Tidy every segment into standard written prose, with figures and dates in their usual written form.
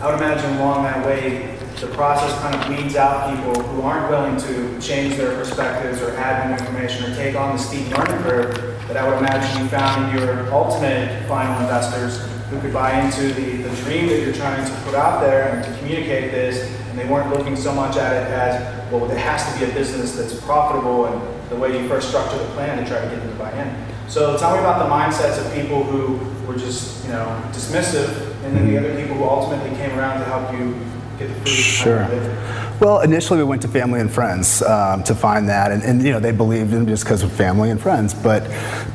I would imagine along that way, the process kind of weeds out people who aren't willing to change their perspectives or add new information or take on the steep learning curve that I would imagine you found in your ultimate final investors who could buy into the dream that you're trying to put out there and to communicate this, and they weren't looking so much at it as, well, there has to be a business that's profitable, and the way you first structure the plan to try to get them to buy in. So tell me about the mindsets of people who were just, dismissive, and then the other people who ultimately came around to help you get the food. Sure. Well, initially we went to family and friends to find that, and they believed in just because of family and friends. But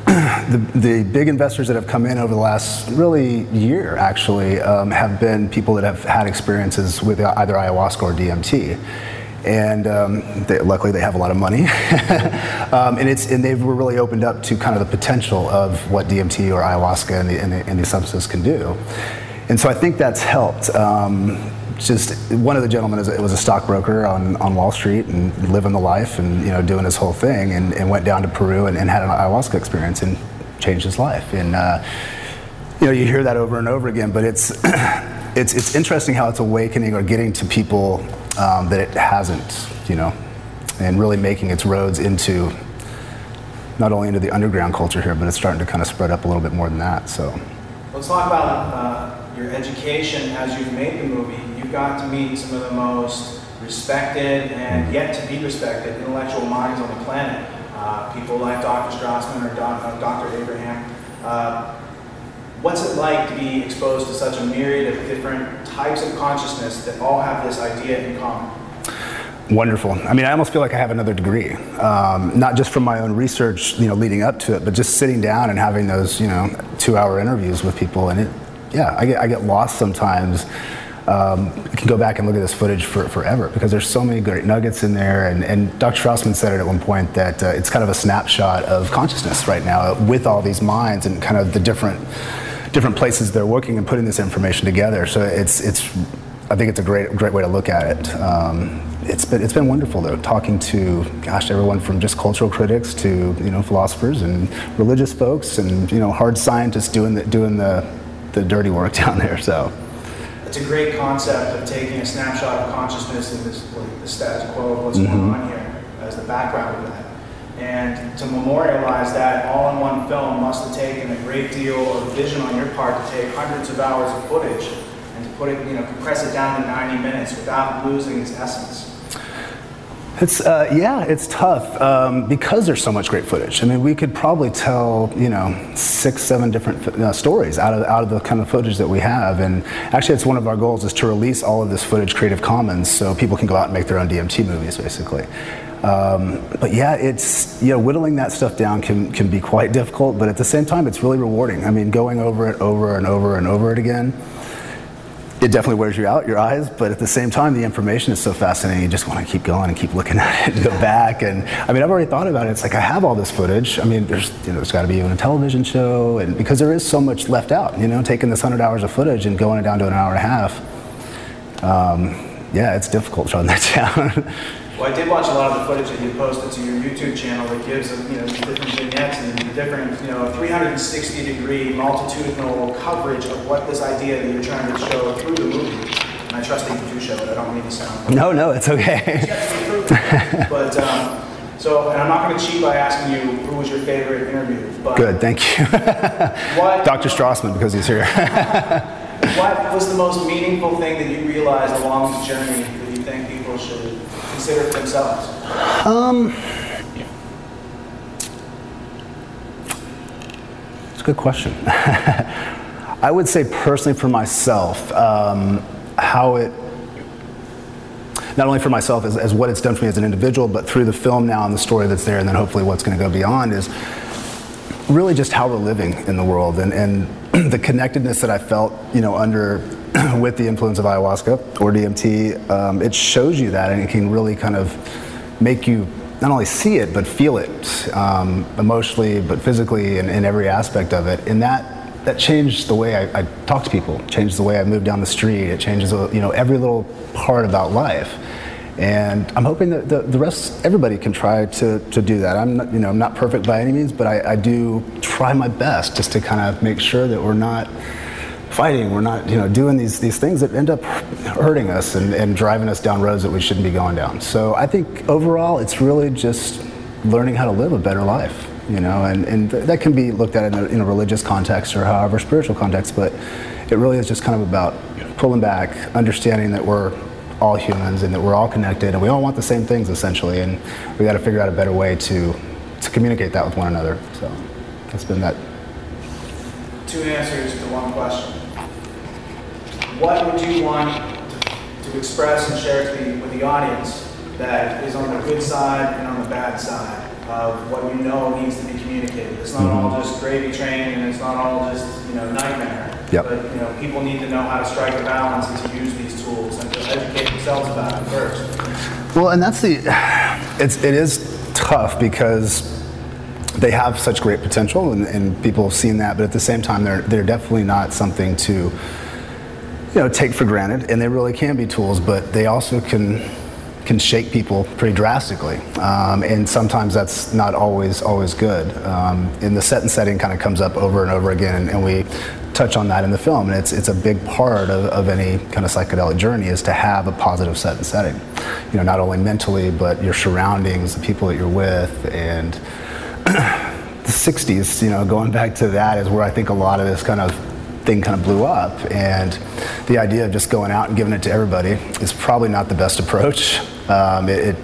the big investors that have come in over the last really year, actually, have been people that have had experiences with either ayahuasca or DMT. And luckily they have a lot of money, and they were really opened up to kind of the potential of what DMT or ayahuasca and the substances can do. And so I think that's helped. Just one of the gentlemen was a stockbroker on Wall Street and living the life and doing his whole thing, and went down to Peru and had an ayahuasca experience and changed his life. And you hear that over and over again, but it's interesting how it's awakening or getting to people that it hasn't, and really making its roads into not only into the underground culture here, but it's starting to kind of spread up a little bit more than that. So let's talk about your education as you've made the movie. You've got to meet some of the most respected and yet to be respected intellectual minds on the planet. People like Dr. Strassman or Dr. Abraham. What's it like to be exposed to such a myriad of different types of consciousness that all have this idea in common? Wonderful. I mean, I almost feel like I have another degree, not just from my own research, leading up to it, but just sitting down and having those, 2-hour interviews with people. And I get lost sometimes. You can go back and look at this footage forever because there's so many great nuggets in there. And Dr. Strassman said it at one point that it's kind of a snapshot of consciousness right now with all these minds and kind of the different places they're working and putting this information together. So I think it's a great way to look at it. It's been wonderful though, talking to everyone from just cultural critics to philosophers and religious folks and hard scientists doing the dirty work down there. So it's a great concept of taking a snapshot of consciousness and the status quo of what's going on here as the background of that. And to memorialize that all in one film must have taken a great deal of vision on your part to take hundreds of hours of footage and to put it, compress it down to 90 minutes without losing its essence. It's it's tough because there's so much great footage. I mean, we could probably tell 6-7 different stories out of the kind of footage that we have. And actually, it's one of our goals is to release all of this footage Creative Commons so people can go out and make their own DMT movies, basically. But yeah, it's whittling that stuff down can be quite difficult, but at the same time, it's really rewarding. I mean, going over it over and over and over it again. It definitely wears you out, your eyes, but at the same time, the information is so fascinating, you just want to keep going and keep looking at it and go back. And I mean, I've already thought about it. It's like I have all this footage. I mean, there's got to be even a television show, and because there is so much left out, taking this 100 hours of footage and going it down to an hour and a half. It's difficult trying that down. Well, I did watch a lot of the footage that you posted to your YouTube channel that gives different vignettes and the different 360-degree multitudinal coverage of what this idea that you're trying to show through the movie. And I trust that you do show it. I don't mean to sound. No, it's okay. But and I'm not going to cheat by asking you who was your favorite interview. But good, thank you. Dr. Strassman, because he's here. What was the most meaningful thing that you realized along this journey that you think people should consider for themselves? It's a good question. I would say personally for myself, how it, not only for myself as what it's done for me as an individual, but through the film now and the story that's there, and then hopefully what's going to go beyond, is really just how we're living in the world and the connectedness that I felt, under with the influence of ayahuasca or DMT. It shows you that, and it can really kind of make you not only see it but feel it emotionally, but physically, and in every aspect of it. And that changed the way I talk to people, changed the way I move down the street. It changes every little part about life. And I'm hoping that the rest, everybody can try to do that. I'm not perfect by any means, but I do try my best just to kind of make sure that we're not fighting, we're not, doing these things that end up hurting us and driving us down roads that we shouldn't be going down. So I think overall, it's really just learning how to live a better life, and that can be looked at in a religious context or however spiritual context, but it really is just kind of about pulling back, understanding that we're all humans and that we're all connected and we all want the same things essentially, and we got to figure out a better way to communicate that with one another. So that's been that. 2 answers to 1 question. What would you want to express and share with the audience that is on the good side and on the bad side of what needs to be communicated? It's not all just gravy train, and it's not all just nightmare. Yep. But people need to know how to strike a balance and to use these tools and to educate themselves about it first. Well, and that's it is tough because they have such great potential, and people have seen that, but at the same time, they're definitely not something to take for granted, and they really can be tools, but they also can shake people pretty drastically, and sometimes that's not always good. And the set and setting kind of comes up over and over again, and we touch on that in the film, and it's a big part of any kind of psychedelic journey is to have a positive set and setting, not only mentally, but your surroundings, the people that you're with, and the 60s, going back to that is where I think a lot of this kind of thing kind of blew up, and the idea of just going out and giving it to everybody is probably not the best approach. It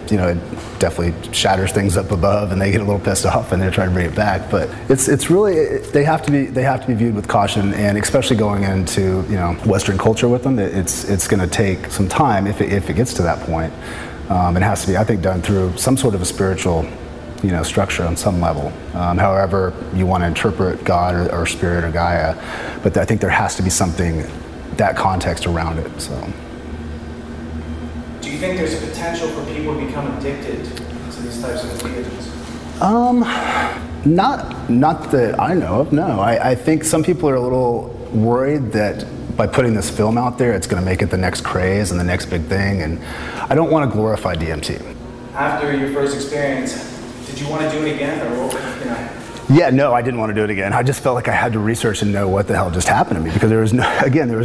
definitely shatters things up above, and they get a little pissed off, and they're trying to bring it back. But it's really they have to be viewed with caution, and especially going into Western culture with them, it's going to take some time if it gets to that point. It has to be, I think, done through some sort of a spiritual structure on some level, however you want to interpret God or Spirit or Gaia, but I think there has to be something, that context around it. So, do you think there's a potential for people to become addicted to these types of entheogens? Not that I know of, no. I think some people are a little worried that by putting this film out there, it's going to make it the next craze and the next big thing, and I don't want to glorify DMT. After your first experience, did you want to do it again, or Yeah, no, I didn't want to do it again. I just felt like I had to research and know what the hell just happened to me, because there was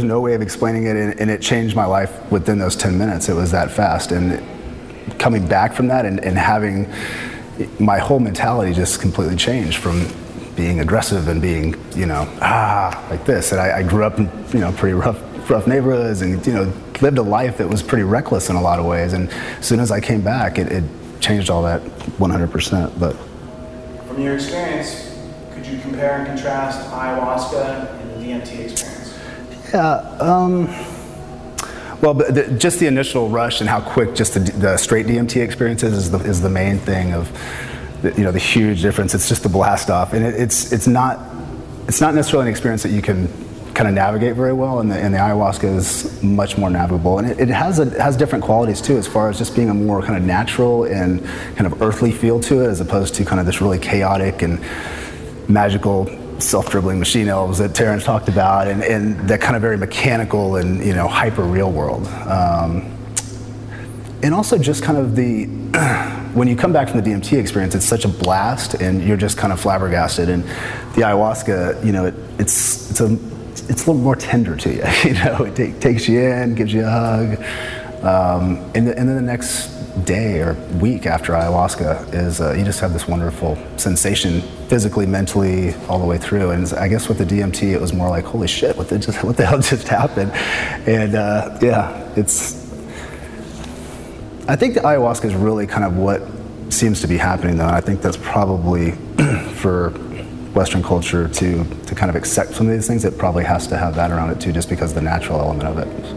no way of explaining it, and it changed my life within those 10 minutes. It was that fast, and coming back from that and having my whole mentality just completely changed from being aggressive and being, like this. And I grew up in, pretty rough neighborhoods, and, lived a life that was pretty reckless in a lot of ways. And as soon as I came back, it changed all that 100%. But from your experience, could you compare and contrast ayahuasca and the DMT experience? Yeah. Well, but just the initial rush and how quick just the straight DMT experience is the main thing of the huge difference. It's just the blast off, and it's not necessarily an experience that you can kind of navigate very well, and the ayahuasca is much more navigable, and it has different qualities too, as far as just being a more kind of natural and kind of earthly feel to it, as opposed to kind of this really chaotic and magical self-dribbling machine elves that Terrence talked about, and that kind of very mechanical and hyper real world, and also just kind of when you come back from the DMT experience, it's such a blast, and you're just kind of flabbergasted, and the ayahuasca, it's a little more tender to you. It takes you in, gives you a hug, and then the next day or week after ayahuasca is you just have this wonderful sensation, physically, mentally, all the way through. And I guess with the DMT, it was more like, holy shit, what the hell just happened? And I think the ayahuasca is really kind of what seems to be happening, though. And I think that's probably for Western culture to kind of accept some of these things, it probably has to have that around it too, just because of the natural element of it. So.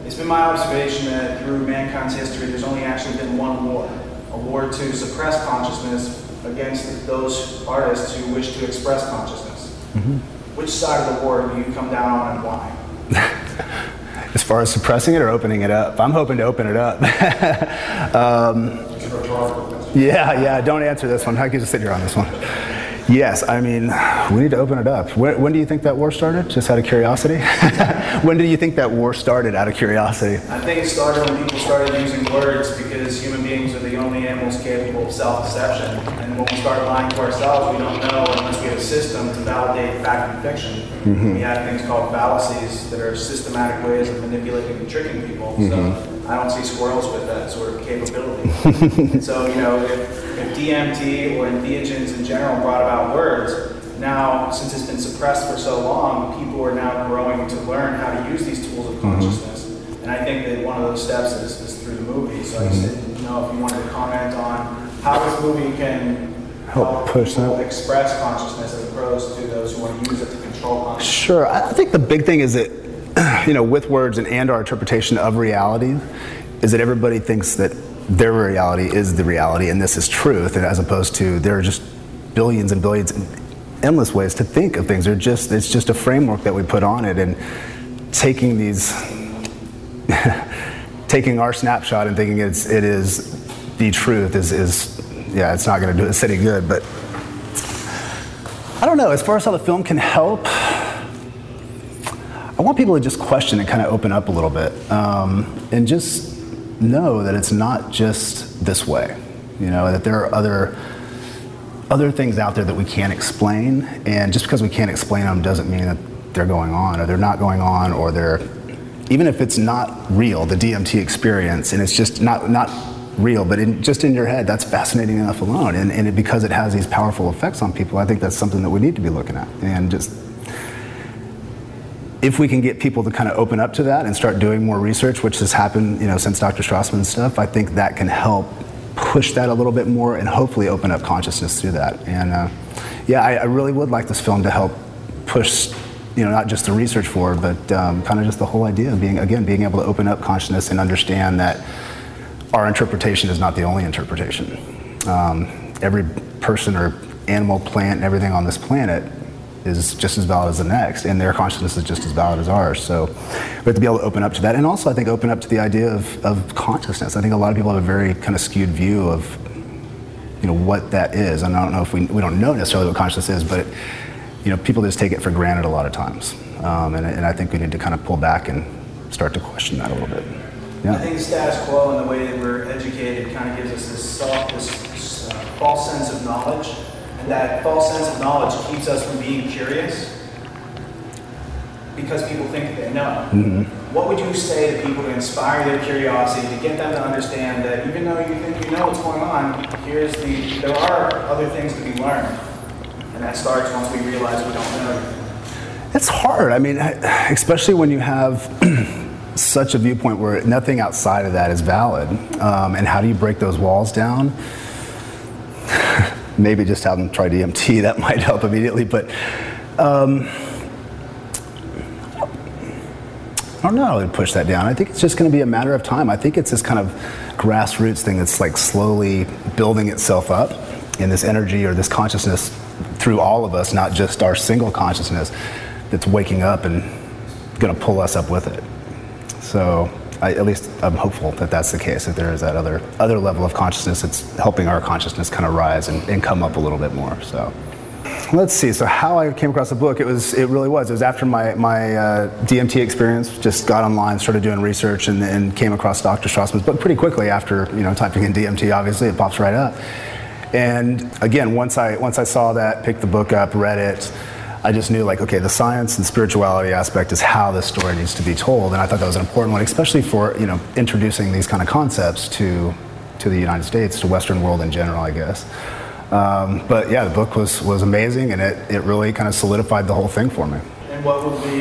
It's been my observation that through mankind's history, there's only actually been one war, a war to suppress consciousness against those artists who wish to express consciousness. Mm-hmm. Which side of the war do you come down on, and why? As far as suppressing it or opening it up? I'm hoping to open it up. Yeah, don't answer this one. I can just sit here on this one. Yes, I mean, we need to open it up. When do you think that war started? Just out of curiosity? When do you think that war started, out of curiosity? I think it started when people started using words, because human beings are the only animals capable of self-deception. And when we start lying to ourselves, we don't know unless we have a system to validate fact and fiction. Mm-hmm. We have things called fallacies that are systematic ways of manipulating and tricking people. Mm-hmm. So I don't see squirrels with that sort of capability. And so, you know, if DMT or entheogens in general brought about words, now, since it's been suppressed for so long, people are now growing to learn how to use these tools of consciousness. Mm-hmm. And I think that one of those steps is through the movie. So I just didn't know if you wanted to comment on how this movie can help push people express consciousness as opposed to those who want to use it to control consciousness. Sure. I think the big thing is that, you know, with words and our interpretation of reality, is that everybody thinks that their reality is the reality and this is truth, and as opposed to there are just billions and billions, endless ways to think of things. It's just a framework that we put on it, and taking our snapshot and thinking it is the truth is yeah, it's not going to do us any good. But I don't know, as far as how the film can help, I want people to just question and kind of open up a little bit, and just know that it's not just this way, you know, that there are other things out there that we can't explain, and just because we can't explain them doesn't mean that they're going on, or they're not going on, or they're, even if it's not real, the DMT experience, and it's just not real, but just in your head, that's fascinating enough alone, and because it has these powerful effects on people, I think that's something that we need to be looking at. And just, if we can get people to kind of open up to that and start doing more research, which has happened, you know, since Dr. Strassman's stuff, I think that can help push that a little bit more and hopefully open up consciousness through that. And yeah, I really would like this film to help push, you know, not just the research forward, but kind of just the whole idea of being able to open up consciousness and understand that our interpretation is not the only interpretation. Every person or animal, plant, and everything on this planet is just as valid as the next, and their consciousness is just as valid as ours. So we have to be able to open up to that, and also I think open up to the idea of consciousness. I think a lot of people have a very kind of skewed view of, you know, what that is. And I don't know if we don't know necessarily what consciousness is, but you know, people just take it for granted a lot of times, and I think we need to kind of pull back and start to question that a little bit. Yeah. I think the status quo and the way that we're educated kind of gives us this false sense of knowledge. And that false sense of knowledge keeps us from being curious because people think they know. Mm-hmm. What would you say to people to inspire their curiosity, to get them to understand that even though you think you know what's going on, there are other things to be learned. And that starts once we realize we don't know everything. It's hard. I mean, especially when you have such a viewpoint where nothing outside of that is valid. And how do you break those walls down? Maybe just have them try DMT, that might help immediately, but I don't know how to push that down. I think it's just going to be a matter of time. I think it's this kind of grassroots thing that's like slowly building itself up, in this energy or this consciousness through all of us, not just our single consciousness that's waking up and going to pull us up with it. So at least I'm hopeful that that's the case, that there is that other level of consciousness that's helping our consciousness kind of rise and come up a little bit more. So let's see. So how I came across the book, it really was after my DMT experience. Just got online, started doing research, and came across Dr. Strassman's book pretty quickly after, you know, typing in DMT. Obviously, it pops right up. And again, once I saw that, picked the book up, read it, I just knew, like, okay, the science and spirituality aspect is how this story needs to be told, and I thought that was an important one, especially for, you know, introducing these kind of concepts to the United States, to Western world in general, I guess. But yeah, the book was amazing, and it really kind of solidified the whole thing for me. And what would be